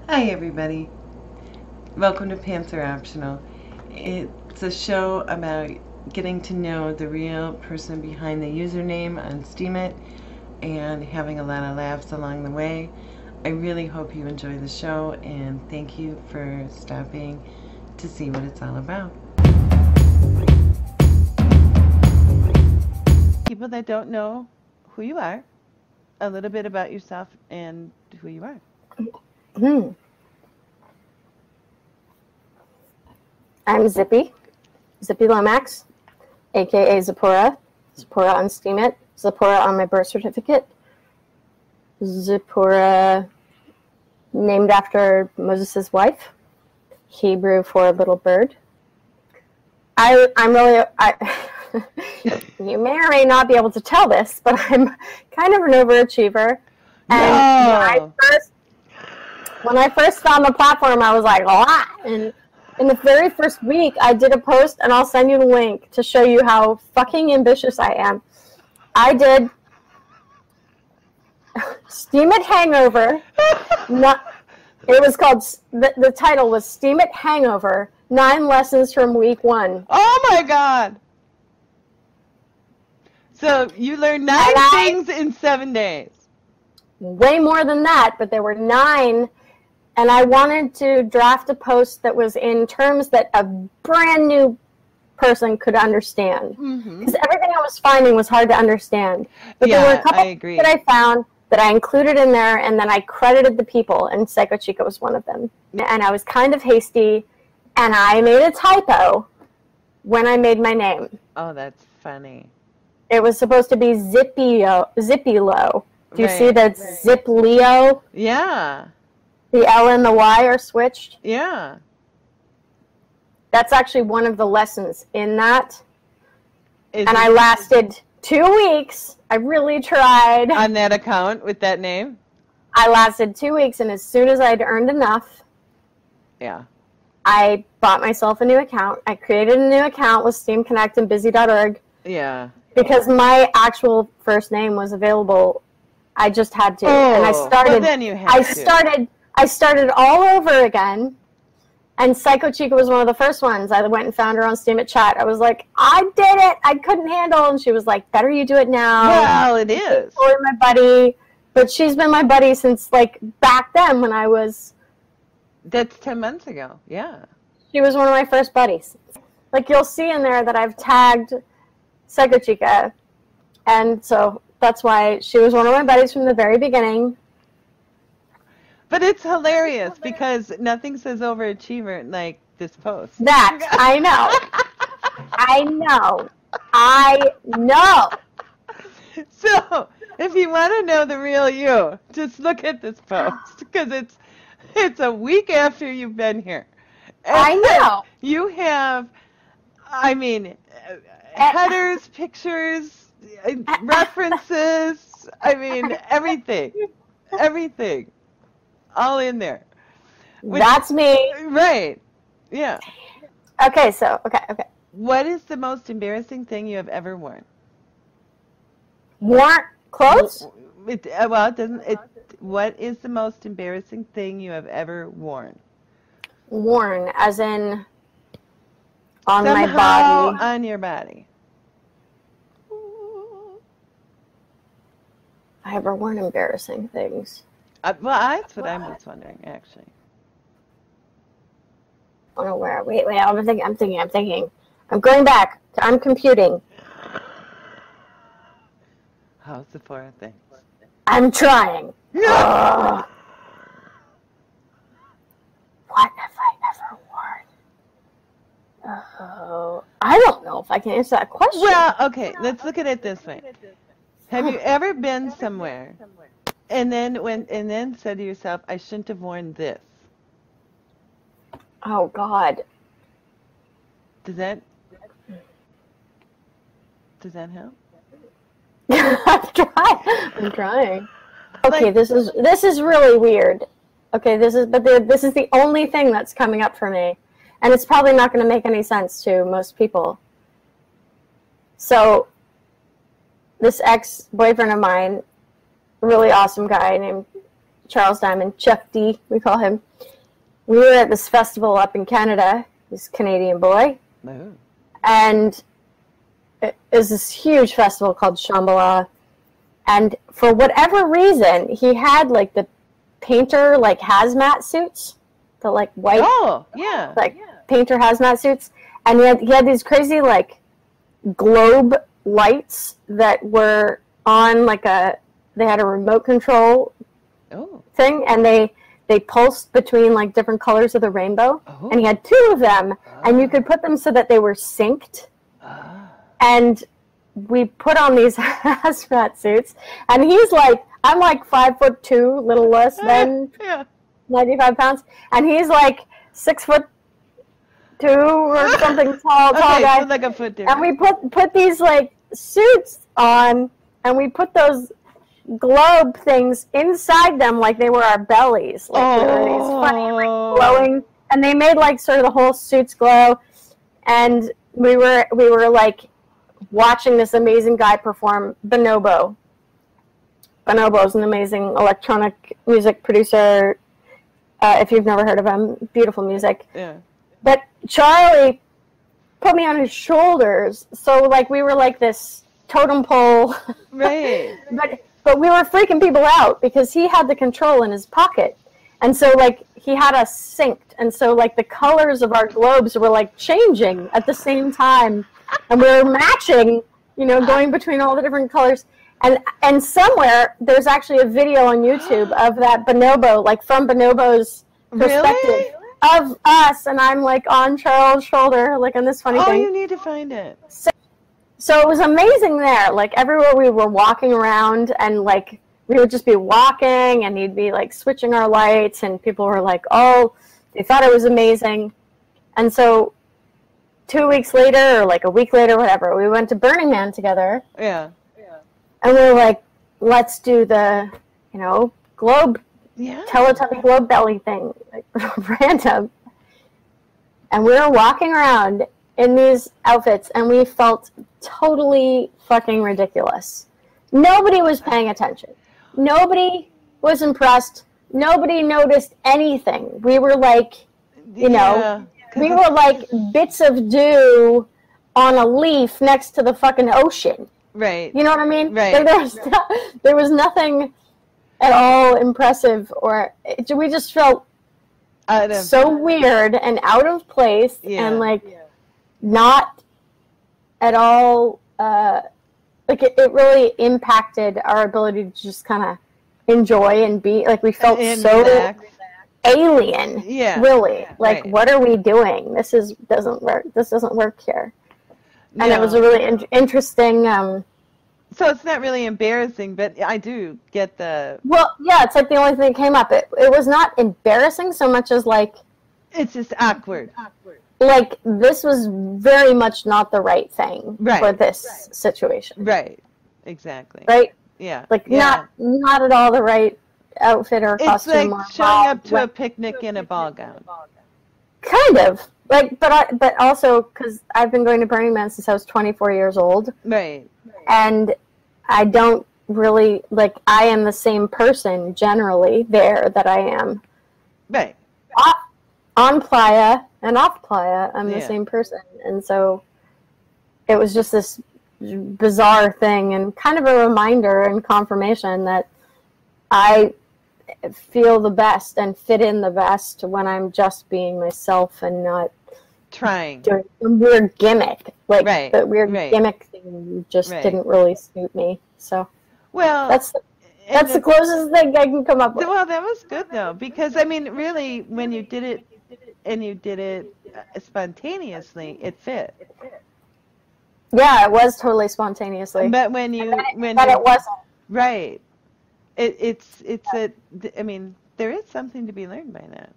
Hi, everybody. Welcome to Panther Optional. It's a show about getting to know the real person behind the username on Steemit and having a lot of laughs along the way. I really hope you enjoy the show and thank you for stopping to see what it's all about. People that don't know who you are, a little bit about yourself and who you are. I'm Zippy Lomax, aka Zipporah on Steemit, Zipporah on my birth certificate, Zipporah named after Moses' wife, Hebrew for little bird. I'm really, you may or may not be able to tell this, but I'm kind of an overachiever. And when I first found the platform, I was like, and in the very first week, I did a post, and I'll send you the link to show you how fucking ambitious I am. I did Steemit Hangover. It was called, the title was Steemit Hangover, 9 Lessons from Week 1. Oh my God. So you learned 9 things in 7 days. Way more than that, but there were 9. And I wanted to draft a post that was in terms that a brand new person could understand. Because everything I was finding was hard to understand. But there were a couple that I found that I included in there, and then I credited the people, and Psycho Chica was one of them. And I was kind of hasty, and I made a typo when I made my name. Oh, that's funny. It was supposed to be Zippy-Lo. Do you see that Zip-Leo? Yeah. The L and the Y are switched. Yeah. That's actually one of the lessons in that. And I lasted 2 weeks. I really tried. On that account with that name? I lasted 2 weeks, and as soon as I'd earned enough, I bought myself a new account. I created a new account with Steam Connect and busy.org. Yeah. Because my actual first name was available. I just had to. Oh, and I started. Well, then you had to. I started all over again, and Psycho Chica was one of the first ones. I went and found her on Steemit chat. I was like, I did it! I couldn't handle it. And she was like, better you do it now. Well, it is. Or my buddy. But she's been my buddy since, like, back then when I was... That's 10 months ago, yeah. She was one of my first buddies. Like, you'll see in there that I've tagged Psycho Chica, and so that's why she was one of my buddies from the very beginning. But it's hilarious because nothing says overachiever like this post. That, I know. I know. So, if you want to know the real you, just look at this post because it's a week after you've been here. And I know. You have, headers, pictures, references, everything. All in there. That's me. Right. Yeah. Okay. What is the most embarrassing thing you have ever worn? Worn clothes? What is the most embarrassing thing you have ever worn? Worn, as in on Somehow my body. On your body. I ever worn embarrassing things. That's what I was wondering, actually. I don't know where. Wait. I'm thinking. I'm going back. I'm computing. How's the 4 thing? I'm trying. What have I ever worn? Oh, I don't know if I can answer that question. Well, okay, let's look at it this way. Have you ever been somewhere and then said to yourself, I shouldn't have worn this? Oh, God. Does that help? I'm trying. Okay, this is really weird. Okay, this is the only thing that's coming up for me, and it's probably not going to make any sense to most people. So, this ex-boyfriend of mine, a really awesome guy named Charles Diamond, Chuck D, we call him. We were at this festival up in Canada. He's a Canadian boy. Oh. And it was this huge festival called Shambhala. And for whatever reason, he had like the painter like hazmat suits, the like white, painter hazmat suits, and he had these crazy like globe lights that were on like they had a remote control thing, and they pulsed between like different colors of the rainbow, and he had 2 of them, and you could put them so that they were synced, and we put on these hazmat suits, and he's like, I'm like 5'2", little less than 95 pounds, and he's like 6'2" or something tall guy. So like a foot difference. And we put these like suits on, and we put those globe things inside them like they were our bellies, like they were these funny like glowing, and they made like sort of the whole suits glow, and we were like watching this amazing guy perform Bonobo. Bonobo is an amazing electronic music producer. If you've never heard of him, beautiful music. Yeah. But Charlie put me on his shoulders, so like we were like this totem pole. Right. But we were freaking people out because he had the control in his pocket, and so like he had us synced, and so like the colors of our globes were like changing at the same time, and we were matching, going between all the different colors. And somewhere there's actually a video on YouTube of that Bonobo, like from Bonobo's perspective of us, and I'm like on Charles' shoulder, like on this funny thing. Oh, you need to find it. So it was amazing there. Like everywhere we were walking around, and like we would just be walking, and he'd be like switching our lights, and people were like, oh, they thought it was amazing. And so 2 weeks later, or like a week later, whatever, we went to Burning Man together. Yeah. And we were like, let's do the, globe, Teletubby globe belly thing, like random. And we were walking around in these outfits, and we felt totally fucking ridiculous. Nobody was paying attention. Nobody was impressed. Nobody noticed anything. We were like, we were like bits of dew on a leaf next to the fucking ocean. Right. You know what I mean? Right. There was nothing at all impressive, we just felt so weird and out of place, and like not at all. Like it really impacted our ability to just kind of enjoy and be like, we felt so alien. Yeah. Really. Like, what are we doing? This doesn't work. This doesn't work here. And it was a really interesting. So it's not really embarrassing, but I do get the. Well, yeah, it's like the only thing that came up. It was not embarrassing so much as like. It's just awkward. Like, this was very much not the right thing for this situation. Right. Exactly. Right. Yeah. Like not at all the right outfit or costume. It's like showing up to a picnic in a ball gown. Kind of. Like, but also because I've been going to Burning Man since I was 24 years old. Right. And I don't really, like, I am the same person generally there that I am. Right. On Playa and off Playa, I'm the same person. And so it was just this bizarre thing, and kind of a reminder and confirmation that I feel the best and fit in the best when I'm just being myself and not trying doing some weird gimmick. Like the weird gimmick thing just didn't really suit me. So that's the closest thing I can come up with. Well, that was good though, because I mean, really, when you did it and you did it spontaneously, it fit. Yeah, it was totally spontaneously. But when it wasn't. Right. I mean, there is something to be learned by that.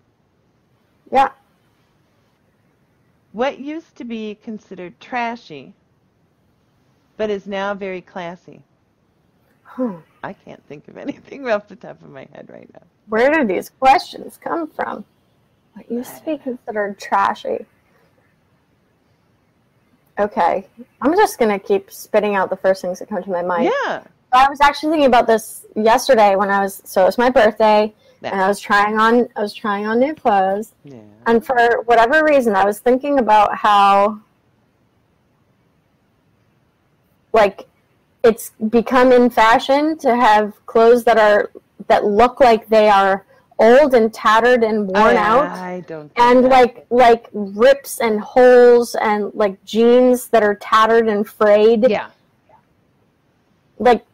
Yeah. What used to be considered trashy, but is now very classy? I can't think of anything off the top of my head right now. Where do these questions come from? What used to be considered trashy? Okay. I'm just going to keep spitting out the first things that come to my mind. Yeah. I was actually thinking about this yesterday when so it was my birthday, and I was trying on new clothes. Yeah. And for whatever reason, I was thinking about how, like, it's become in fashion to have clothes that look like they are old and tattered and worn out. I don't. And like rips and holes and like jeans that are tattered and frayed. Yeah. Like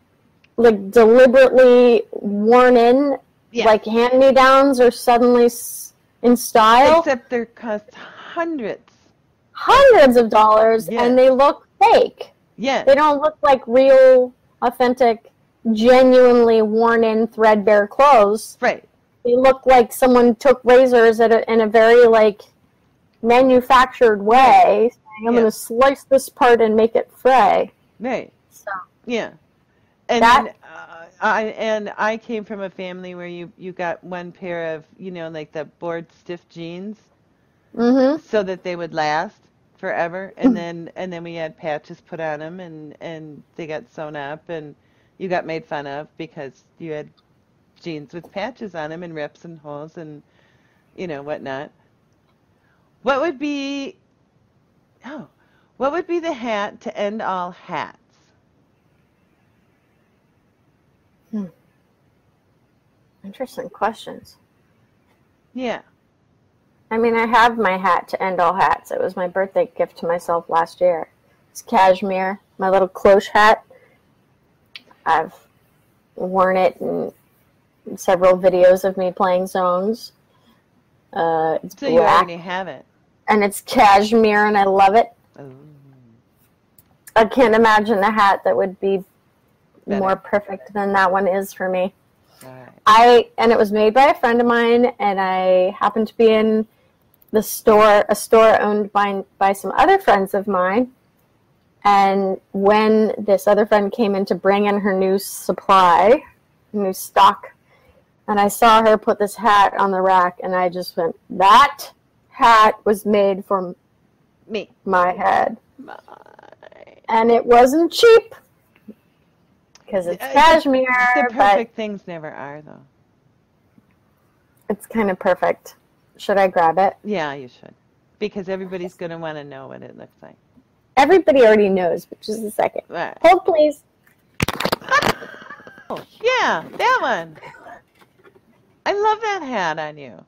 deliberately worn in. Yeah. Like hand-me-downs are suddenly in style. Except they're cost hundreds of dollars, and they look fake. Yeah. They don't look like real, authentic, genuinely worn-in, threadbare clothes. Right. They look like someone took razors in a very, like, manufactured way, saying, I'm going to slice this part and make it fray. Right. So. Yeah. And I came from a family where you got one pair of, like the board stiff jeans, so that they would last forever, and then we had patches put on them, and they got sewn up, and you got made fun of because you had jeans with patches on them and rips and holes and whatnot. What would be the hat to end all hats? Interesting questions. Yeah. I mean, I have my hat to end all hats. It was my birthday gift to myself last year. It's cashmere, my little cloche hat. I've worn it in several videos of me playing songs. It's so black, you already have it. And it's cashmere, and I love it. Oh. I can't imagine a hat that would be more perfect than that one is for me. Right. And it was made by a friend of mine, and I happened to be in a store owned by some other friends of mine. And when this other friend came in to bring in her new stock, and I saw her put this hat on the rack, and I just went, that hat was made for me, my head. And it wasn't cheap. Because it's cashmere. The perfect things never are, though. It's kind of perfect. Should I grab it? Yeah, you should. Because everybody's going to want to know what it looks like. Everybody already knows, but just a second. Right. Hold, please. Oh, yeah, that one. I love that hat on you.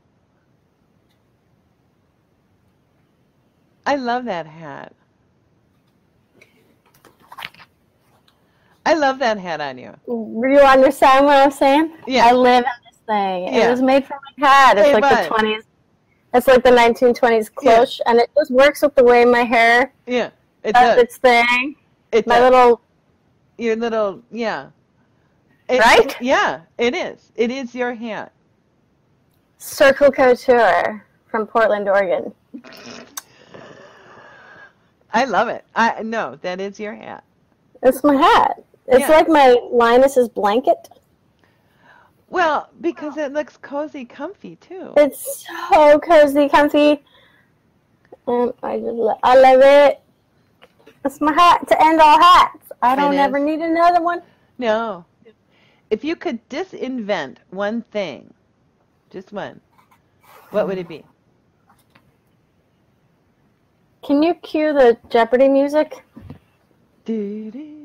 I love that hat. I love that hat on you. You understand what I'm saying? Yeah. I live in this thing. Yeah. It was made for my hat. It's the 20s. It's like the 1920s cloche, and it just works with the way my hair does its thing. Your little, right? Yeah, it is. It is your hat. Circle Couture from Portland, Oregon. I love it. No, that is your hat. It's my hat. It's like my Linus's blanket. Well, because it looks cozy, comfy, too. It's so cozy, comfy. And I love it. It's my hat to end all hats. I don't ever need another one. No. If you could disinvent one thing, just one, what would it be? Can you cue the Jeopardy music? Disinvent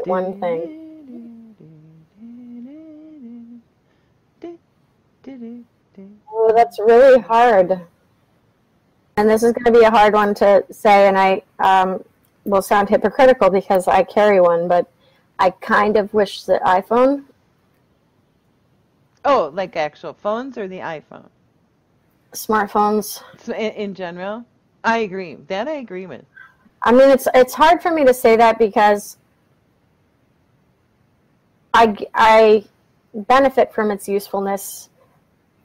one thing. Oh, that's really hard. And this is going to be a hard one to say, and I will sound hypocritical because I carry one, but I kind of wish the iPhone. Oh, like actual phones or the iPhone? Smartphones. So in general? I agree. That I agree with. I mean, it's hard for me to say that because I benefit from its usefulness.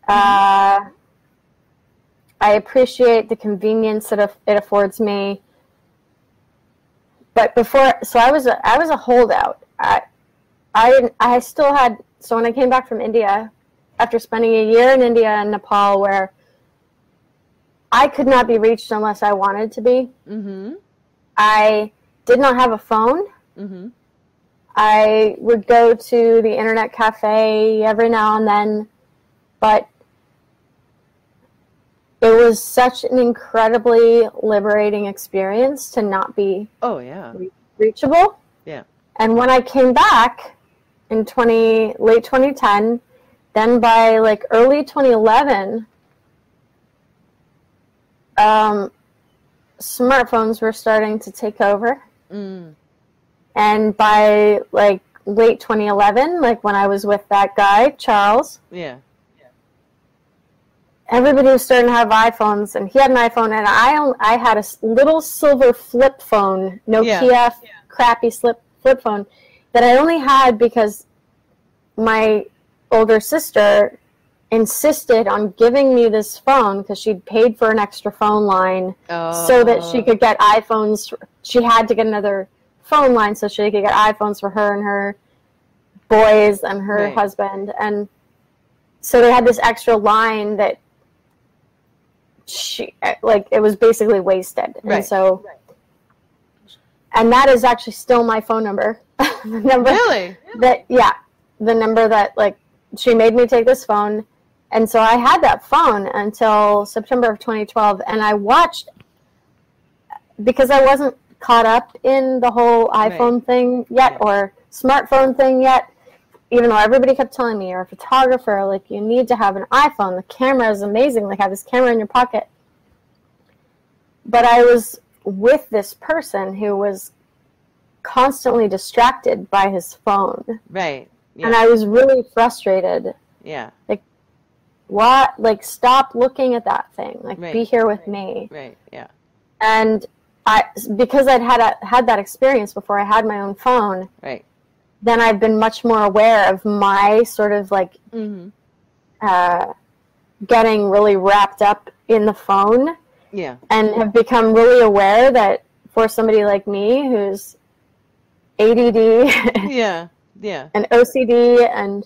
I appreciate the convenience that it affords me. But so I was a holdout. I still had, so when I came back from India, after spending a year in India and Nepal, where I could not be reached unless I wanted to be. Mm-hmm. I did not have a phone. Mm-hmm. I would go to the internet cafe every now and then, but it was such an incredibly liberating experience to not be reachable. Yeah. And when I came back in late 2010, then by like early 2011, smartphones were starting to take over. Mm. And by like late 2011, like when I was with that guy, Charles, everybody was starting to have iPhones, and he had an iPhone, and I had a little silver flip phone, Nokia, crappy flip phone, that I only had because my older sister insisted on giving me this phone because she'd paid for an extra phone line so that she could get iPhones. She had to get another phone line so she could get iPhones for her and her boys and her husband. And so they had this extra line that it was basically wasted. And so, and that is actually still my phone number. The number really? The number that like she made me take this phone. And so I had that phone until September of 2012, and I watched, because I wasn't caught up in the whole iPhone thing yet or smartphone thing yet, even though everybody kept telling me, you're a photographer, like you need to have an iPhone, the camera is amazing, like have this camera in your pocket. But I was with this person who was constantly distracted by his phone. Right. Yeah. And I was really frustrated. Yeah. Like, what? Like, stop looking at that thing. Like, be here with me. Right. Yeah. And because I'd had that experience before I had my own phone. Right. Then I've been much more aware of my sort of like getting really wrapped up in the phone. Yeah. And have become really aware that for somebody like me who's ADD. And OCD, and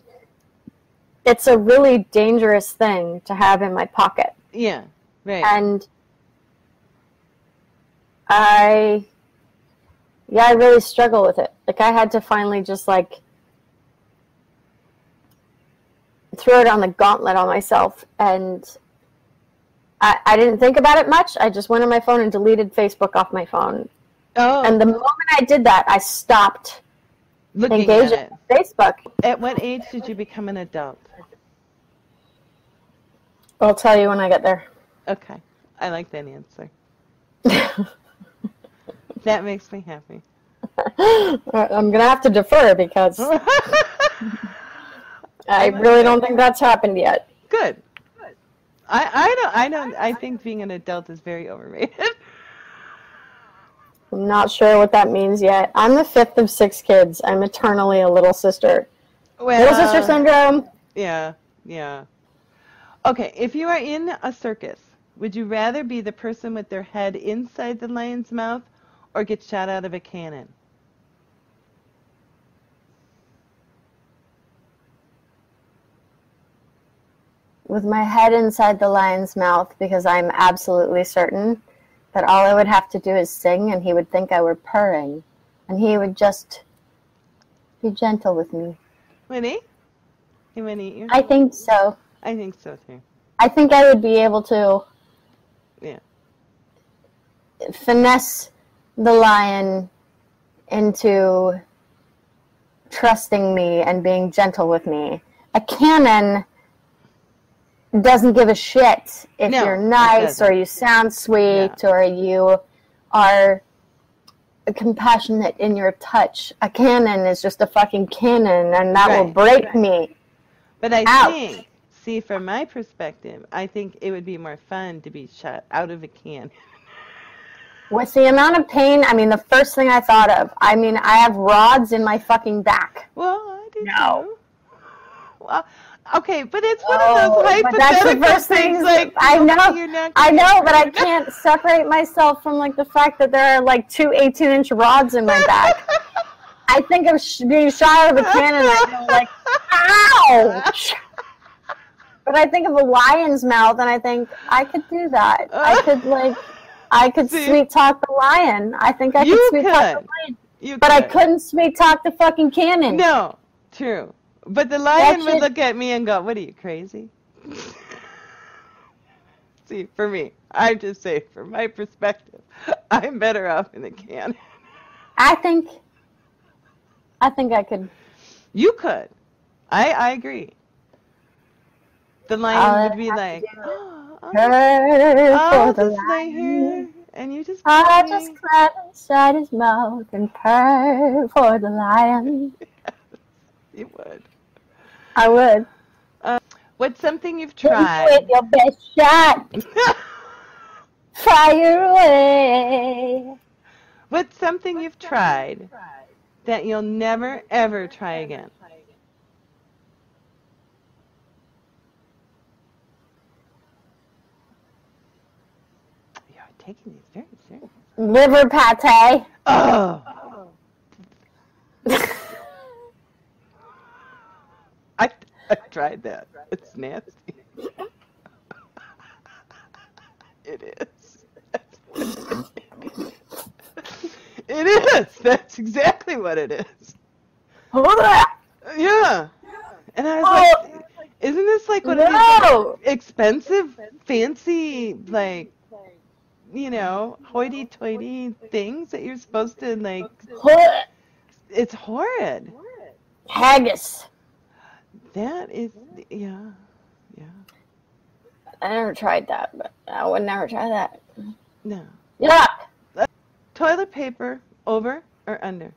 it's a really dangerous thing to have in my pocket. Yeah, right. And I really struggle with it. Like, I had to finally just, like, throw down the gauntlet on myself, and I didn't think about it much. I just went on my phone and deleted Facebook off my phone. Oh. And the moment I did that, I stopped engaging with Facebook. At what age did you become an adult? I'll tell you when I get there. Okay. I like that answer. That makes me happy. I'm going to have to defer because I really don't think that's happened yet. Good. I think being an adult is very overrated. I'm not sure what that means yet. I'm the fifth of 6 kids. I'm eternally a little sister. Well, little sister syndrome. Yeah. Okay, if you are in a circus, would you rather be the person with their head inside the lion's mouth or get shot out of a cannon? With my head inside the lion's mouth, because I'm absolutely certain that all I would have to do is sing and he would think I were purring, and he would just be gentle with me. Would he? He would eat you? I think so. I think so too. I think I would be able to finesse the lion into trusting me and being gentle with me. A cannon doesn't give a shit if you're nice or you sound sweet or you are compassionate in your touch. A cannon is just a fucking cannon, and that will break me. But I think, see, from my perspective, I think it would be more fun to be shot out of a can. With the amount of pain, I mean, the first thing I thought of, I mean, I have rods in my fucking back. Well, I do too. Well, okay, but it's one of those hypothetical that's the first things. Like, I know, but I can't separate myself from like the fact that there are like 2 18-inch rods in my back. I think of being shot out of a cannon, and I go like, ouch! But I think of a lion's mouth, and I think I could do that. I could like I could See? sweet talk the lion. I think I could sweet talk the lion. But I couldn't sweet talk the fucking cannon. No, true. But the lion would look at me and go, "What are you, crazy?" See, for me, I just say, from my perspective, I'm better off in the cannon. I think I could. You could. I agree. The lion would be like, I'll just lay here, and you just I'll just climb inside his mouth and purr for the lion. Yes, you would. I would. What's something you've tried? With your best shot. Fire away. What's something you've tried that you'll never, ever try again? You're taking these very seriously. Liver pate. Oh! I tried that. It's nasty. It is. It is. That's exactly what it is. Yeah. And I was like, isn't this like one of these expensive, fancy, like, you know, hoity-toity things that you're supposed to, like, it's horrid. Haggis. That is, yeah. I never tried that, but I would never try that. No. Yeah. Toilet paper, over or under?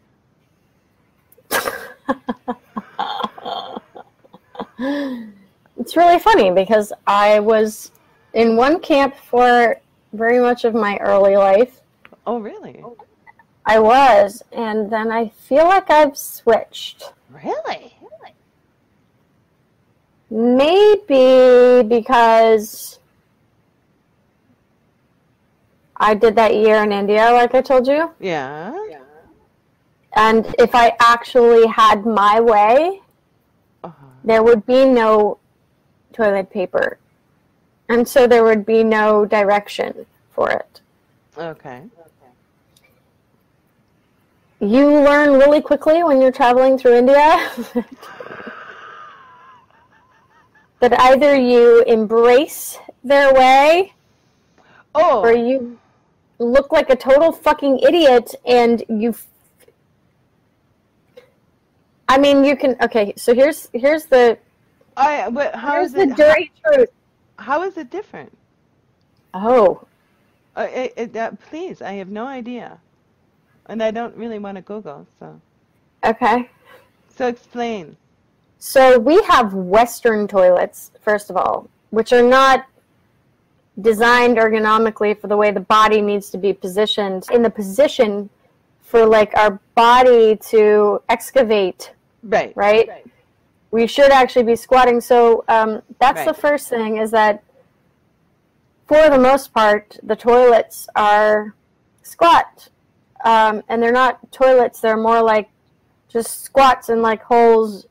It's really funny because I was in one camp for very much of my early life. Oh, really? I was, and then I feel like I've switched. Really? Maybe because I did that year in India, like I told you. Yeah. And if I actually had my way, there would be no toilet paper. And so there would be no direction for it. Okay. You learn really quickly when you're traveling through India that either you embrace their way or you look like a total fucking idiot and you... I mean, you can... Okay, so here's the... Here's the dirty truth. How is it different? Oh. Please, I have no idea. And I don't really want to Google, so... Okay. So explain. So we have Western toilets, first of all, which are not designed ergonomically for the way the body needs to be positioned, in the position for, like, our body to excavate. Right? We should actually be squatting. So that's the first thing, is that for the most part, the toilets are squat. And they're not toilets. They're more like just squats and like holes.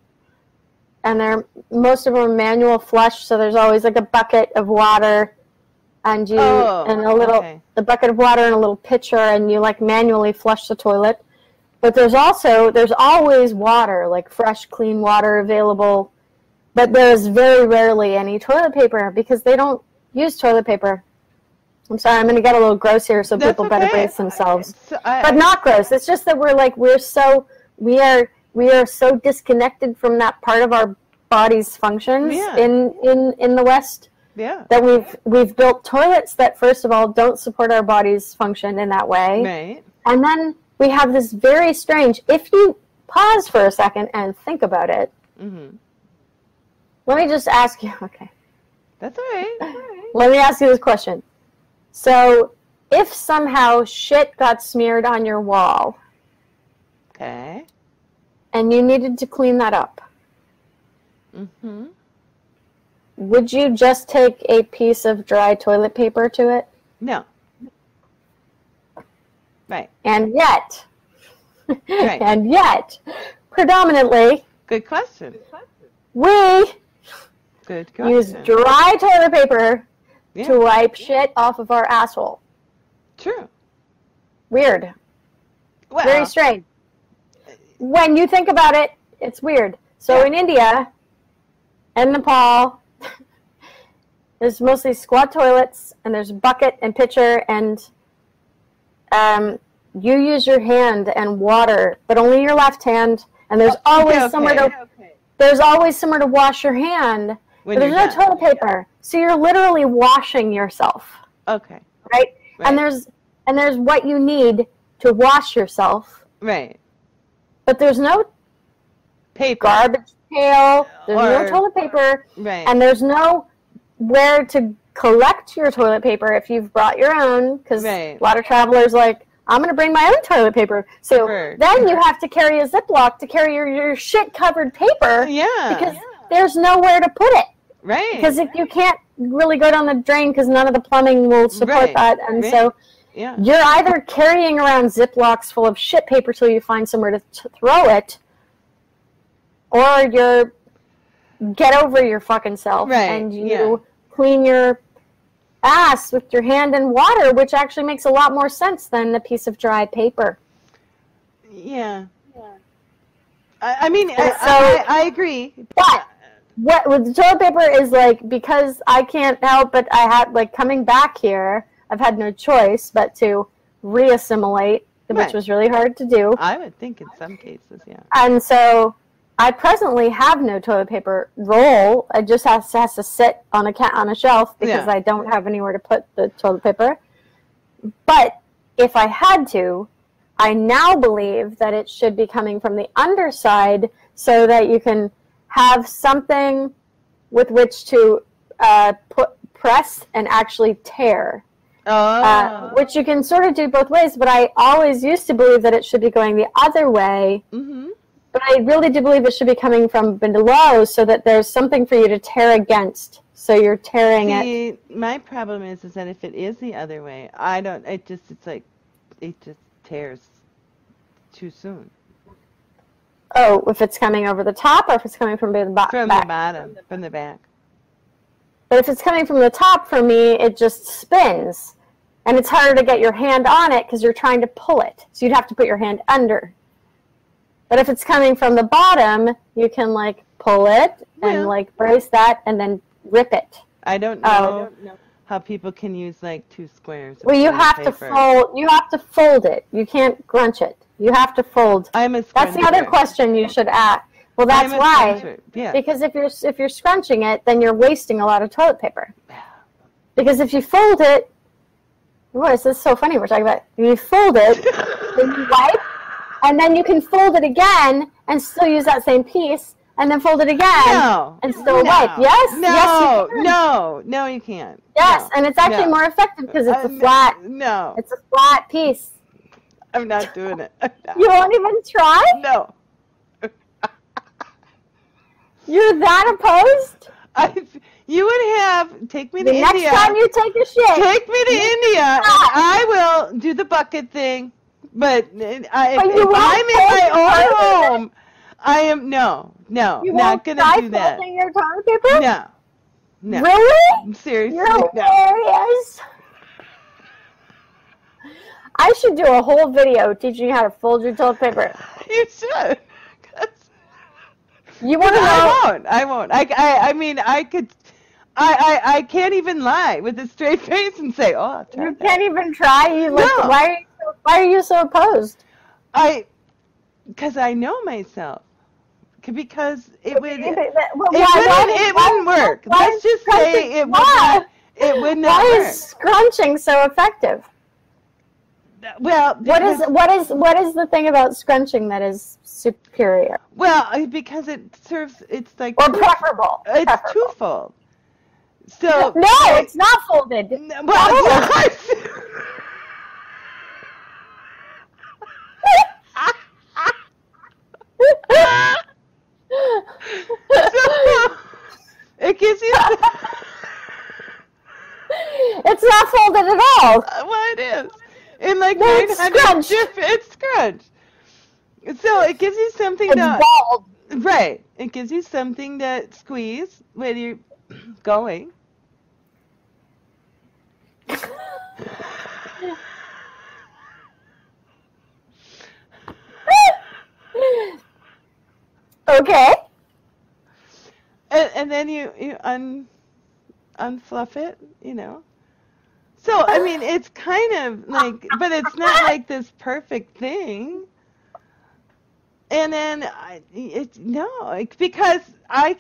And most of them are manual flush. So there's always like a bucket of water and a bucket of water and a little pitcher, and you like manually flush the toilet. But there's always water, like fresh, clean water available. But there's very rarely any toilet paper because they don't use toilet paper. I'm sorry, I'm going to get a little gross here, so people better brace themselves. But not gross. It's just that we are so disconnected from that part of our body's functions in the West that we've built toilets that, first of all, don't support our body's function in that way. Right. And then we have this very strange, if you pause for a second and think about it, let me just ask you, okay. That's all right. Let me ask you this question. So, if somehow shit got smeared on your wall, okay, and you needed to clean that up, would you just take a piece of dry toilet paper to it? No. Right. And yet, predominantly, good question. We use dry toilet paper to wipe shit off of our asshole. True. Weird. Well, Very strange. When you think about it, it's weird. So in India and Nepal, there's mostly squat toilets, and there's bucket and pitcher, and you use your hand and water, but only your left hand, and there's always somewhere to wash your hand. But there's no toilet paper, so you're literally washing yourself. Okay. Right? And there's what you need to wash yourself. Right. But there's no paper, garbage pail. There's no toilet paper. Right. And there's no where to collect your toilet paper if you've brought your own, because a lot of travelers like, I'm going to bring my own toilet paper. So then you have to carry a Ziploc to carry your shit-covered paper. Yeah. Because there's nowhere to put it. Right. Because if you can't really go down the drain because none of the plumbing will support that. And so you're either carrying around Ziplocs full of shit paper till you find somewhere to throw it, or you're get over your fucking self and you clean your ass with your hand and water, which actually makes a lot more sense than a piece of dry paper. Yeah. I mean, I agree. But what with the toilet paper is like, because I can't help but I had like coming back here, I've had no choice but to reassimilate, which was really hard to do. I would think in some cases, And so I presently have no toilet paper roll. It just has to sit on a shelf because I don't have anywhere to put the toilet paper. But if I had to, I now believe that it should be coming from the underside so that you can have something with which to press and actually tear. Which you can sort of do both ways, but I always used to believe that it should be going the other way. Mm-hmm. But I really do believe it should be coming from below so that there's something for you to tear against. So you're tearing it. My problem is that if it is the other way, it just tears too soon. Oh, if it's coming over the top or if it's coming from the back? From the bottom, from the back. But if it's coming from the top, for me, it just spins. And it's harder to get your hand on it because you're trying to pull it. So you'd have to put your hand under. But if it's coming from the bottom, you can, like, pull it and, like, brace that and then rip it. I don't know how people can use, like, 2 squares. Well, you have to fold. You have to fold it. You can't crunch it. You have to fold. That's the other question you should ask. Well, that's why. Yeah. Because if you're scrunching it, then you're wasting a lot of toilet paper. Because if you fold it, boy, this is so funny. We're talking about you fold it, then you wipe, and then you can fold it again and still use that same piece, and then fold it again and still wipe. Yes, no, you can't. Yes, and it's actually more effective because it's a flat. It's a flat piece. I'm not doing it. You won't even try? No. You're that opposed? You would take me to India. The next time you take a shit. Take me to India, and I will do the bucket thing. But if I'm in my own home, I am not going to do that. You won't your toilet paper? No. Really? Seriously, You're hilarious. I should do a whole video teaching you how to fold your toilet paper. You should. You want to know? I won't. I mean, I could. I can't even lie with a straight face and say, "Oh, you can't even try." Why are you so opposed? Because I know myself. Because it would. It wouldn't work. Let's just say it would not. It would not work. Why is scrunching so effective? Well, what is the thing about scrunching that is superior? Well, because it serves. It's like preferable. It's twofold. So no, it's not folded. Well, it gives you. It's not folded at all. Well, it is. In like 900 it's scrunch. So it gives you something bald. Right. It gives you something to squeeze when you're going. Okay. And then you unfluff it, So, I mean, it's kind of like, but it's not like this perfect thing. And then, because I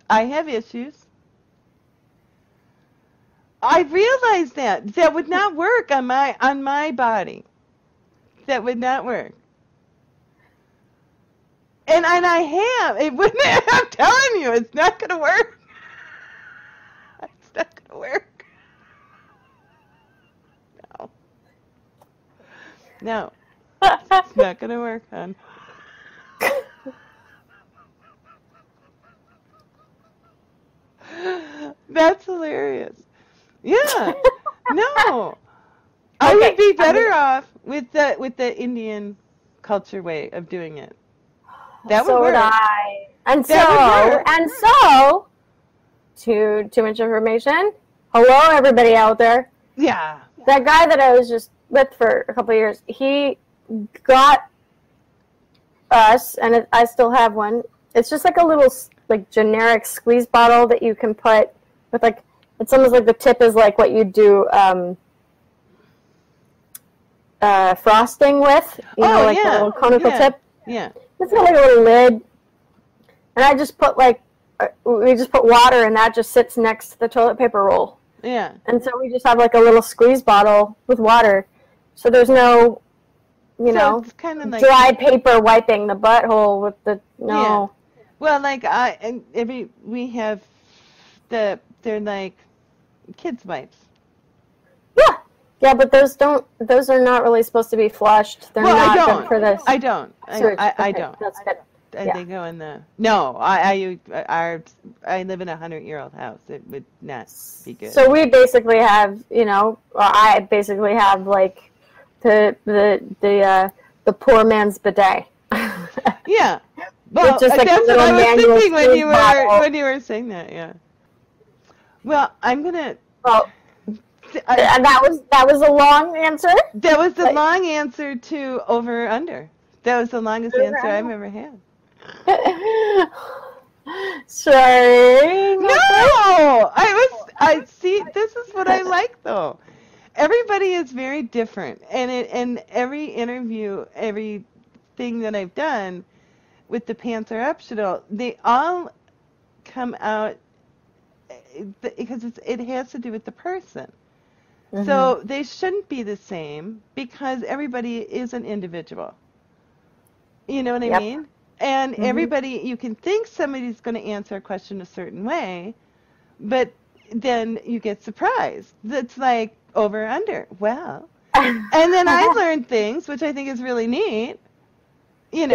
have issues. I realized that would not work on my body. That would not work. And I have. It wouldn't. I'm telling you, it's not going to work. It's not going to work. No. It's not going to work, hon. That's hilarious. Yeah. No. I would be better off with the Indian culture way of doing it. That would work. So would I. And so, too much information. Hello, everybody out there. Yeah. That guy that I was just with for a couple of years, he got us, and I still have one. It's just like a little like generic squeeze bottle that you can put with like, it's almost like the tip is like what you do frosting with, a little conical tip. Yeah. It's got like a little lid, and I just put we just put water, and that just sits next to the toilet paper roll. Yeah. And so we just have like a little squeeze bottle with water, so there's no, it's kind of like dry paper wiping the butthole with the Yeah. Well, like we have they're like kids wipes. Yeah, but those are not really supposed to be flushed. They're not good for this. I don't. I don't. That's good. They go in the. No, I live in a 100-year-old house. It would not be good. So we basically have, I basically have like the poor man's bidet. Yeah. Well, just like that's what I was thinking when you were saying that. Yeah. Well, I'm gonna. Well. And that was a long answer? That was the long answer to over or under. That was the longest answer I've ever had. Sorry. No! I see, this is what I like, though. Everybody is very different. And in every interview, everything that I've done with the Pants Are Optional, they all come out because it has to do with the person. Mm-hmm. So they shouldn't be the same because everybody is an individual. You know what I mean? And everybody, you can think somebody's going to answer a question a certain way, but then you get surprised. It's like over or under. Well, and then I learned things, which I think is really neat, and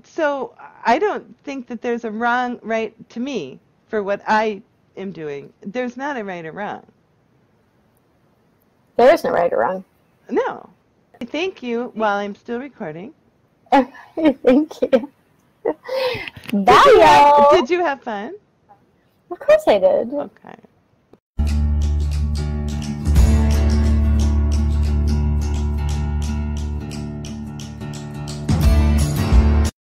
so I don't think that there's a wrong right to me for what I am doing. There's not a right or wrong. There is no right or wrong. No. Thank you while I'm still recording. Thank you. Bye, y'all. Did you have fun? Of course I did. Okay.